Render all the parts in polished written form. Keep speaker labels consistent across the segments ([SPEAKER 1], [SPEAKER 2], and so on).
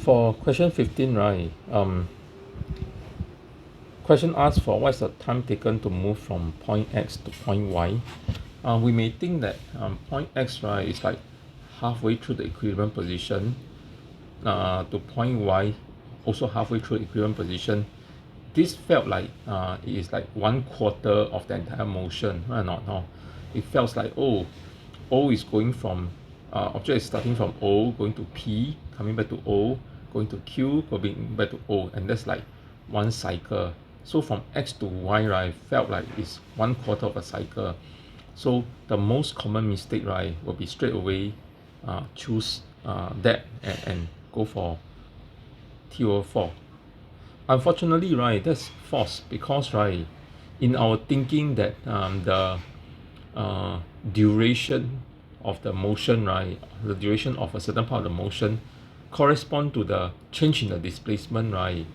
[SPEAKER 1] For question 15, right? Question asks for what's the time taken to move from point X to point Y. We may think that point X, right, is like halfway through the equilibrium position to point Y, also halfway through the equilibrium position. This felt like it is like 1/4 of the entire motion. Not, no. It feels like, oh, O is going from, object is starting from O, going to P, coming back to O, going to Q, going back to O, and that's like one cycle. So from X to Y, right, felt like it's 1/4 of a cycle. So the most common mistake, right, will be straight away choose that and go for T/4. Unfortunately, right, that's false because, right, in our thinking that the duration of the motion, right, the duration of a certain part of the motion correspond to the change in the displacement, right,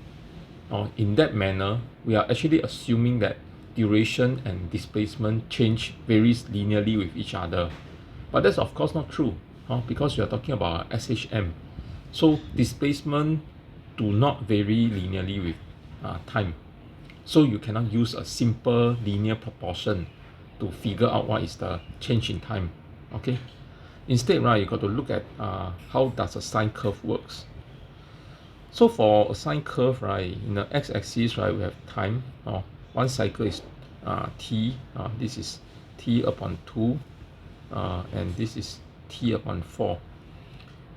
[SPEAKER 1] or in that manner, we are actually assuming that duration and displacement change varies linearly with each other. But that's of course not true, because we are talking about SHM. So displacement do not vary linearly with time. So you cannot use a simple linear proportion to figure out what is the change in time. Okay. Instead, right, you got to look at how does a sine curve works. So for a sine curve, right, in the x-axis, right, we have time. One cycle is t. This is t upon 2, and this is t upon 4.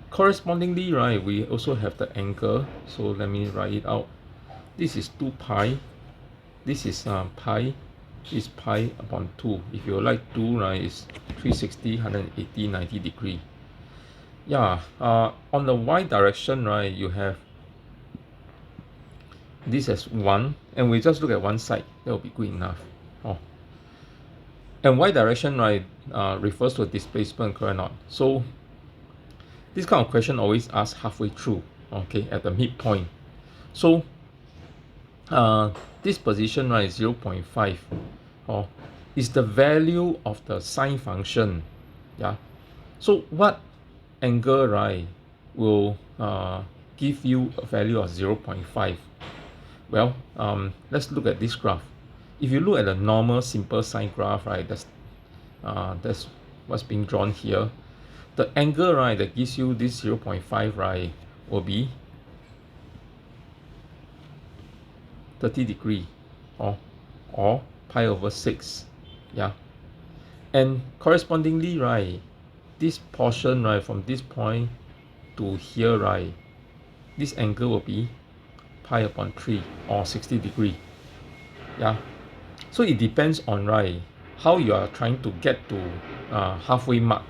[SPEAKER 1] Correspondingly, right, we also have the angle. So let me write it out. This is 2 pi. This is pi. This is pi upon 2. If you like 2, right, it's 360, 180, 90 degree. Yeah. On the y direction, right, you have this as 1, and we just look at one side. That will be good enough. And y direction, right, refers to a displacement, correct or not? So this kind of question always asks halfway through, okay, at the midpoint. So this position, right, is 0.5, is the value of the sine function. Yeah. So what angle, right, will give you a value of 0.5? Well, let's look at this graph. If you look at a normal simple sine graph, right, that's what's being drawn here. The angle, right, that gives you this 0.5, right, will be 30 degree or pi over 6. Yeah. And correspondingly, right, this portion, right, from this point to here, right, this angle will be pi upon 3 or 60 degree. Yeah. So it depends on, right, how you are trying to get to halfway mark.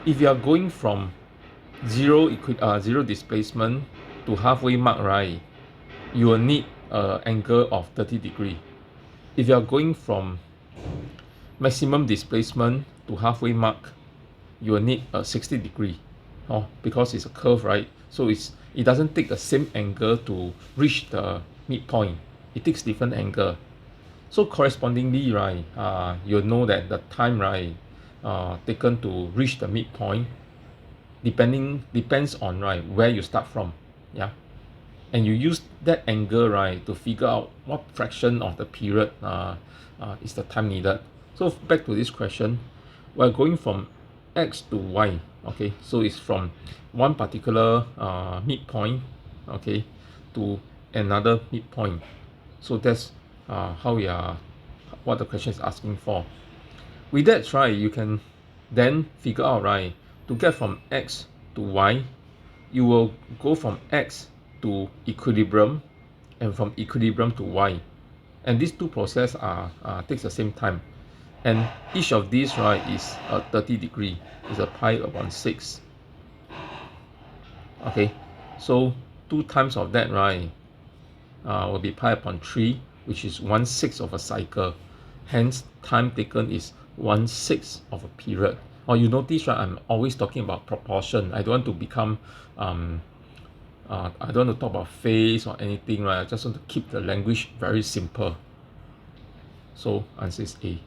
[SPEAKER 1] If you are going from zero displacement to halfway mark, right, you will need an angle of 30 degree. If you are going from maximum displacement to halfway mark, you will need a 60 degree, because it's a curve, right? So it doesn't take the same angle to reach the midpoint. It takes different angle. So correspondingly, right, you'll know that the time, right, taken to reach the midpoint depends on, right, where you start from. Yeah. And you use that angle, right, to figure out what fraction of the period is the time needed. So back to this question, we're going from X to Y. Okay, so it's from one particular midpoint, okay, to another midpoint. So that's what the question is asking for. With that, right, you can then figure out, right, to get from X to Y, you will go from X to equilibrium and from equilibrium to Y, and these two processes takes the same time, and each of these, right, is a 30 degree, is a pi upon 6. Okay, so 2 times of that, right, will be pi upon 3, which is 1/6 of a cycle. Hence time taken is 1/6 of a period. Or you notice, right, I'm always talking about proportion. I don't want to become I don't want to talk about phase or anything, right? I just want to keep the language very simple. So answer is A.